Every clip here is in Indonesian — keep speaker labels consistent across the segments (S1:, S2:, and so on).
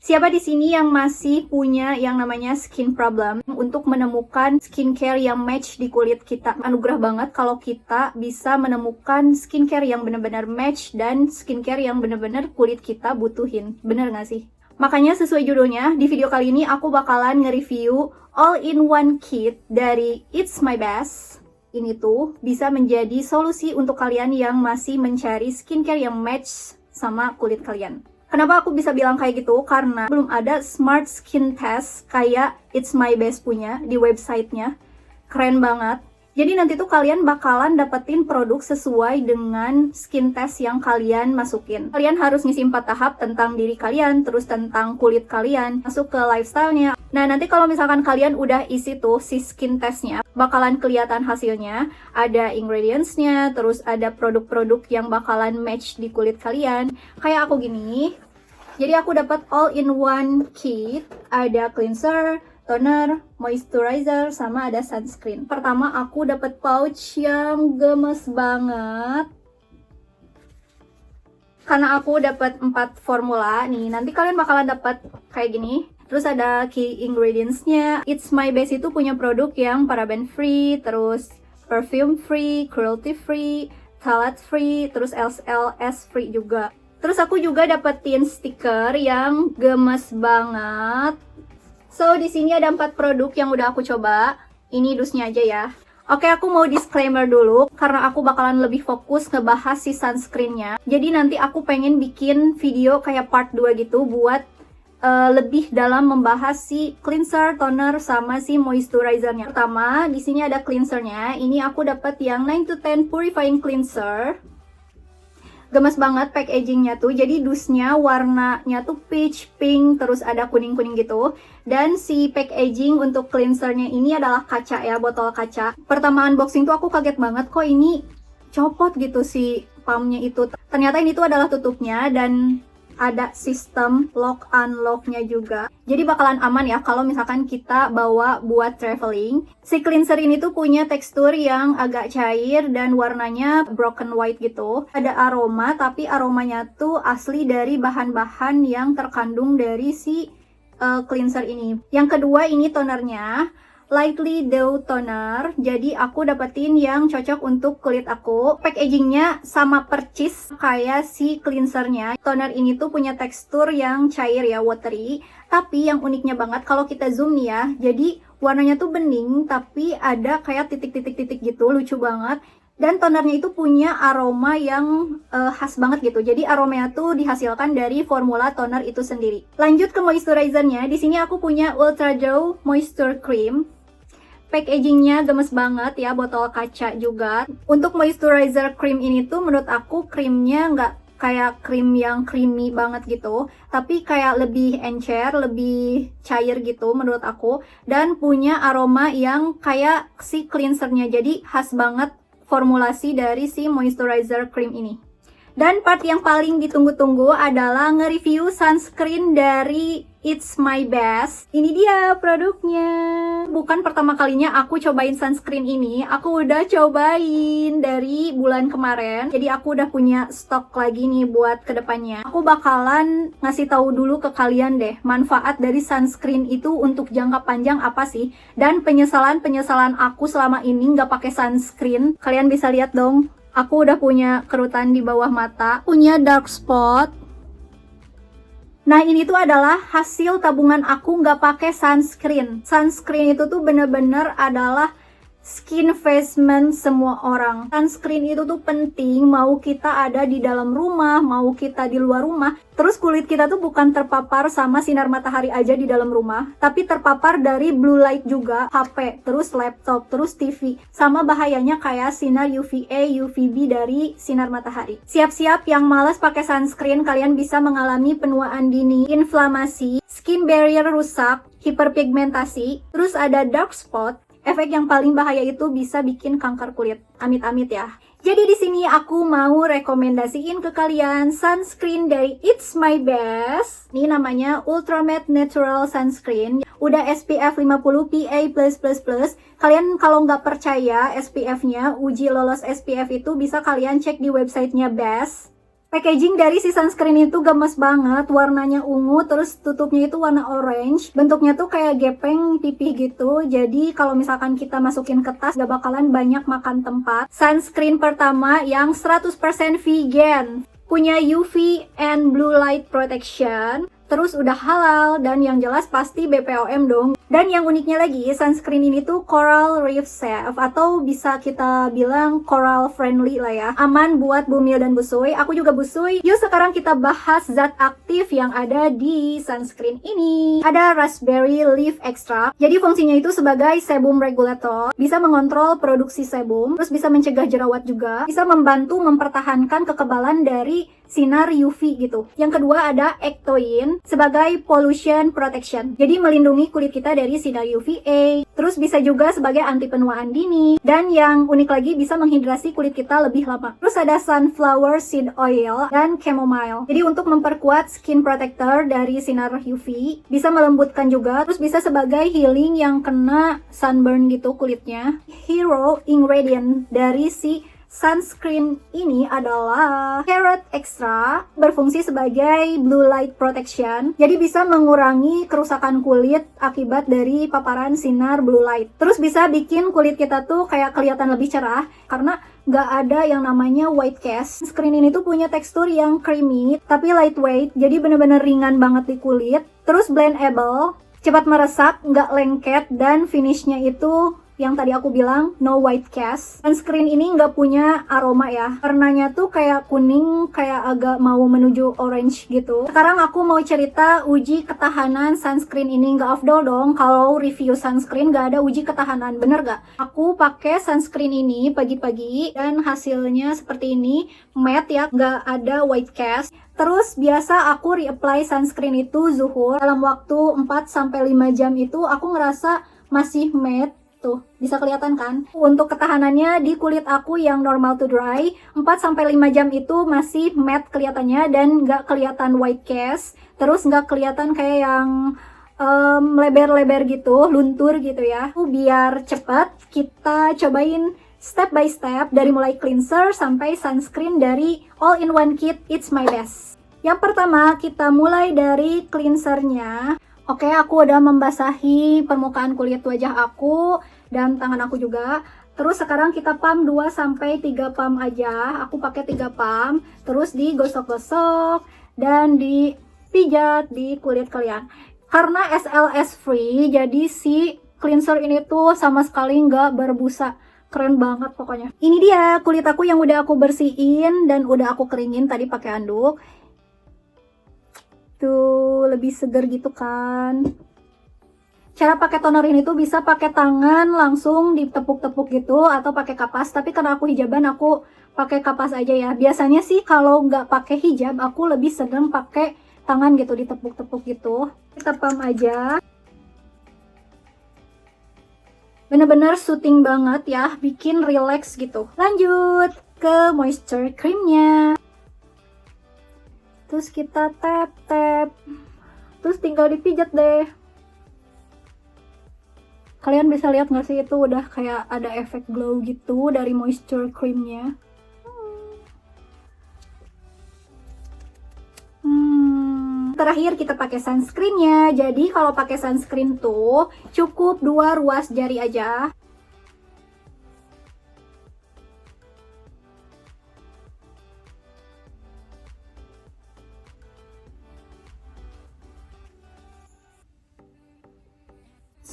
S1: Siapa di sini yang masih punya yang namanya skin problem untuk menemukan skincare yang match di kulit kita? Anugerah banget kalau kita bisa menemukan skincare yang benar-benar match dan skincare yang benar-benar kulit kita butuhin. Bener nggak sih? Makanya sesuai judulnya, di video kali ini aku bakalan nge-review all-in-one kit dari It's My Best. Ini tuh bisa menjadi solusi untuk kalian yang masih mencari skincare yang match sama kulit kalian. Kenapa aku bisa bilang kayak gitu? Karena belum ada smart skin test kayak It's My Best punya di websitenya. Keren banget. Jadi nanti tuh kalian bakalan dapetin produk sesuai dengan skin test yang kalian masukin. Kalian harus ngisi 4 tahap tentang diri kalian, terus tentang kulit kalian, masuk ke lifestyle-nya. Nah, nanti kalau misalkan kalian udah isi tuh si skin test-nya, bakalan kelihatan hasilnya. Ada ingredients-nya, terus ada produk-produk yang bakalan match di kulit kalian. Kayak aku gini. Jadi aku dapat all-in-one kit, ada cleanser, toner, moisturizer, sama ada sunscreen. Pertama aku dapat pouch yang gemes banget. Karena aku dapat 4 formula nih, nanti kalian bakalan dapat kayak gini. Terus ada key ingredients-nya. It's My Best itu punya produk yang paraben free, terus perfume free, cruelty free, phthalate free, terus SLS free juga. Terus aku juga dapetin stiker yang gemes banget. So, di sini ada 4 produk yang udah aku coba. Ini dusnya aja ya. Oke, aku mau disclaimer dulu karena aku bakalan lebih fokus ngebahas si sunscreen-nya. Jadi nanti aku pengen bikin video kayak part 2 gitu buat lebih dalam membahas si cleanser, toner, sama si moisturizer-nya. Pertama, di sini ada cleanser-nya. Ini aku dapat yang 9 to 10 purifying cleanser. Gemes banget packagingnya tuh, jadi dusnya warnanya tuh peach, pink, terus ada kuning-kuning gitu. Dan si packaging untuk cleansernya ini adalah kaca ya, botol kaca. Pertama unboxing tuh aku kaget banget, kok ini copot gitu si pumpnya itu. Ternyata ini tuh adalah tutupnya dan ada sistem lock unlocknya juga. Jadi bakalan aman ya kalau misalkan kita bawa buat traveling. Si cleanser ini tuh punya tekstur yang agak cair dan warnanya broken white gitu. Ada aroma, tapi aromanya tuh asli dari bahan-bahan yang terkandung dari si cleanser ini. Yang kedua ini tonernya. Lightly Dew Toner. Jadi aku dapetin yang cocok untuk kulit aku. Packagingnya sama percis kayak si cleansernya. Toner ini tuh punya tekstur yang cair ya, watery. Tapi yang uniknya banget kalau kita zoom nih ya, jadi warnanya tuh bening tapi ada kayak titik-titik-titik gitu, lucu banget. Dan tonernya itu punya aroma yang khas banget gitu. Jadi aromanya tuh dihasilkan dari formula toner itu sendiri. Lanjut ke moisturizernya. Di sini aku punya Ultra Dew Moisture Cream. Packagingnya gemes banget ya, botol kaca juga. Untuk moisturizer cream ini tuh menurut aku krimnya nggak kayak krim yang creamy banget gitu, tapi kayak lebih encer, lebih cair gitu menurut aku. Dan punya aroma yang kayak si cleansernya, jadi khas banget formulasi dari si moisturizer cream ini. Dan part yang paling ditunggu-tunggu adalah nge-review sunscreen dari It's My Best. Ini dia produknya. Bukan pertama kalinya aku cobain sunscreen ini. Aku udah cobain dari bulan kemarin. Jadi aku udah punya stok lagi nih buat kedepannya. Aku bakalan ngasih tahu dulu ke kalian deh manfaat dari sunscreen itu untuk jangka panjang apa sih. Dan penyesalan aku selama ini nggak pakai sunscreen. Kalian bisa lihat dong. Aku udah punya kerutan di bawah mata, punya dark spot. Nah ini tuh adalah hasil tabungan aku nggak pakai sunscreen. Sunscreen itu tuh bener-bener adalah skin investment semua orang. Sunscreen itu tuh penting, mau kita ada di dalam rumah, mau kita di luar rumah. Terus kulit kita tuh bukan terpapar sama sinar matahari aja di dalam rumah, tapi terpapar dari blue light juga, HP, terus laptop, terus TV. Sama bahayanya kayak sinar UVA, UVB dari sinar matahari. Siap-siap yang malas pakai sunscreen, kalian bisa mengalami penuaan dini, inflamasi, skin barrier rusak, hiperpigmentasi, terus ada dark spot. Efek yang paling bahaya itu bisa bikin kanker kulit. Amit-amit ya. Jadi di sini aku mau rekomendasiin ke kalian sunscreen dari It's My Best. Ini namanya Ultra Matte Natural Sunscreen. Udah SPF 50 PA+++. Kalian kalau nggak percaya SPF-nya, uji lolos SPF itu bisa kalian cek di websitenya Best. Packaging dari si sunscreen itu gemes banget, warnanya ungu, terus tutupnya itu warna orange. Bentuknya tuh kayak gepeng pipih gitu, jadi kalau misalkan kita masukin ke tas gak bakalan banyak makan tempat. Sunscreen pertama yang 100% vegan, punya UV and blue light protection, terus udah halal, dan yang jelas pasti BPOM dong. Dan yang uniknya lagi, sunscreen ini tuh coral reef safe, atau bisa kita bilang coral friendly lah ya. Aman buat Bumil dan Busui, aku juga Busui. Yuk sekarang kita bahas zat aktif yang ada di sunscreen ini. Ada raspberry leaf extract, jadi fungsinya itu sebagai sebum regulator, bisa mengontrol produksi sebum, terus bisa mencegah jerawat juga, bisa membantu mempertahankan kekebalan dari sinar UV gitu. Yang kedua ada ectoin sebagai pollution protection, jadi melindungi kulit kita dari sinar UVA. Terus bisa juga sebagai anti penuaan dini, dan yang unik lagi bisa menghidrasi kulit kita lebih lama. Terus ada sunflower seed oil dan chamomile, jadi untuk memperkuat skin protector dari sinar UV, bisa melembutkan juga, terus bisa sebagai healing yang kena sunburn gitu kulitnya. Hero ingredient dari si sunscreen ini adalah carrot extra, berfungsi sebagai blue light protection, jadi bisa mengurangi kerusakan kulit akibat dari paparan sinar blue light. Terus bisa bikin kulit kita tuh kayak kelihatan lebih cerah, karena nggak ada yang namanya white cast. Sunscreen ini tuh punya tekstur yang creamy, tapi lightweight, jadi bener-bener ringan banget di kulit. Terus blendable, cepat meresap, nggak lengket, dan finishnya itu yang tadi aku bilang no white cast. Sunscreen ini nggak punya aroma ya, warnanya tuh kayak kuning, kayak agak mau menuju orange gitu. Sekarang aku mau cerita uji ketahanan sunscreen ini. Nggak afdol dong kalau review sunscreen nggak ada uji ketahanan, bener gak? Aku pakai sunscreen ini pagi-pagi dan hasilnya seperti ini, matte ya, nggak ada white cast. Terus biasa aku reapply sunscreen itu zuhur, dalam waktu 4-5 jam itu aku ngerasa masih matte. Tuh, bisa kelihatan kan? Untuk ketahanannya di kulit aku yang normal to dry, 4-5 jam itu masih matte kelihatannya dan nggak kelihatan white cast. Terus nggak kelihatan kayak yang lebar-lebar gitu, luntur gitu ya. Biar cepet, kita cobain step by step dari mulai cleanser sampai sunscreen dari all-in-one kit It's My Best. Yang pertama, kita mulai dari cleansernya. Oke, aku udah membasahi permukaan kulit wajah aku dan tangan aku juga. Terus sekarang kita pump 2-3 pump aja. Aku pakai 3 pump. Terus digosok-gosok dan dipijat di kulit kalian. Karena SLS free, jadi si cleanser ini tuh sama sekali nggak berbusa. Keren banget pokoknya. Ini dia kulit aku yang udah aku bersihin dan udah aku keringin tadi pakai handuk. Tuh, lebih seger gitu kan. Cara pakai toner ini tuh bisa pakai tangan langsung ditepuk-tepuk gitu atau pakai kapas. Tapi karena aku hijaban, aku pakai kapas aja ya. Biasanya sih kalau nggak pakai hijab, aku lebih seneng pakai tangan gitu, ditepuk-tepuk gitu. Kita pump aja. Bener-bener soothing banget ya, bikin relax gitu. Lanjut ke moisture creamnya. Terus kita tap-tap, terus tinggal dipijat deh. Kalian bisa lihat nggak sih, itu udah kayak ada efek glow gitu dari moisture creamnya. Terakhir kita pakai sunscreennya. Jadi kalau pakai sunscreen tuh cukup 2 ruas jari aja.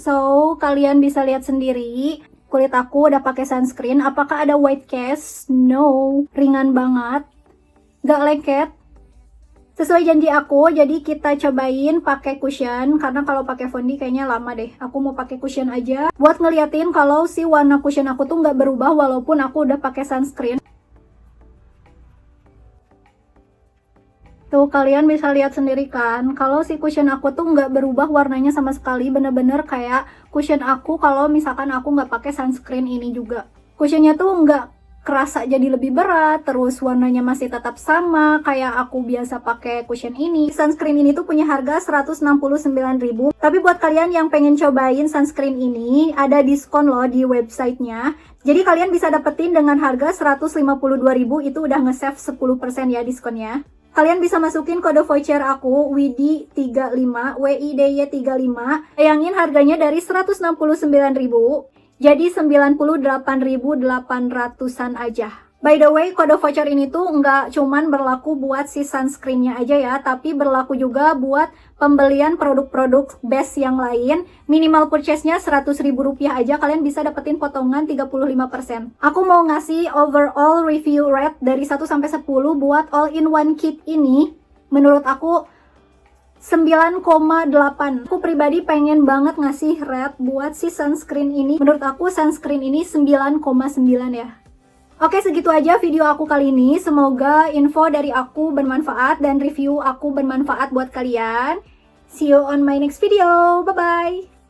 S1: So, kalian bisa lihat sendiri, kulit aku udah pakai sunscreen. Apakah ada white cast? No, ringan banget, gak lengket. Sesuai janji aku, jadi kita cobain pakai cushion, karena kalau pakai fondi kayaknya lama deh. Aku mau pakai cushion aja, buat ngeliatin kalau si warna cushion aku tuh nggak berubah walaupun aku udah pakai sunscreen. Tuh, kalian bisa lihat sendiri kan, kalau si cushion aku tuh nggak berubah warnanya sama sekali, bener-bener kayak cushion aku kalau misalkan aku nggak pakai sunscreen ini juga. Cushionnya tuh nggak kerasa jadi lebih berat, terus warnanya masih tetap sama kayak aku biasa pakai cushion ini. Sunscreen ini tuh punya harga 169.000. Tapi buat kalian yang pengen cobain sunscreen ini, ada diskon loh di websitenya. Jadi kalian bisa dapetin dengan harga 152.000, itu udah nge-save 10% ya diskonnya. Kalian bisa masukin kode voucher aku WIDY35, WIDY35. Bayangin harganya dari 169.000 jadi 98.800-an aja. By the way, kode voucher ini tuh nggak cuman berlaku buat si sunscreennya aja ya, tapi berlaku juga buat pembelian produk-produk base yang lain. Minimal purchase-nya 100.000 rupiah aja, kalian bisa dapetin potongan 35%. Aku mau ngasih overall review rate dari 1 sampai 10 buat all-in-one kit ini. Menurut aku 9,8. Aku pribadi pengen banget ngasih rate buat si sunscreen ini. Menurut aku sunscreen ini 9,9 ya. Oke, segitu aja video aku kali ini. Semoga info dari aku bermanfaat dan review aku bermanfaat buat kalian. See you on my next video. Bye-bye.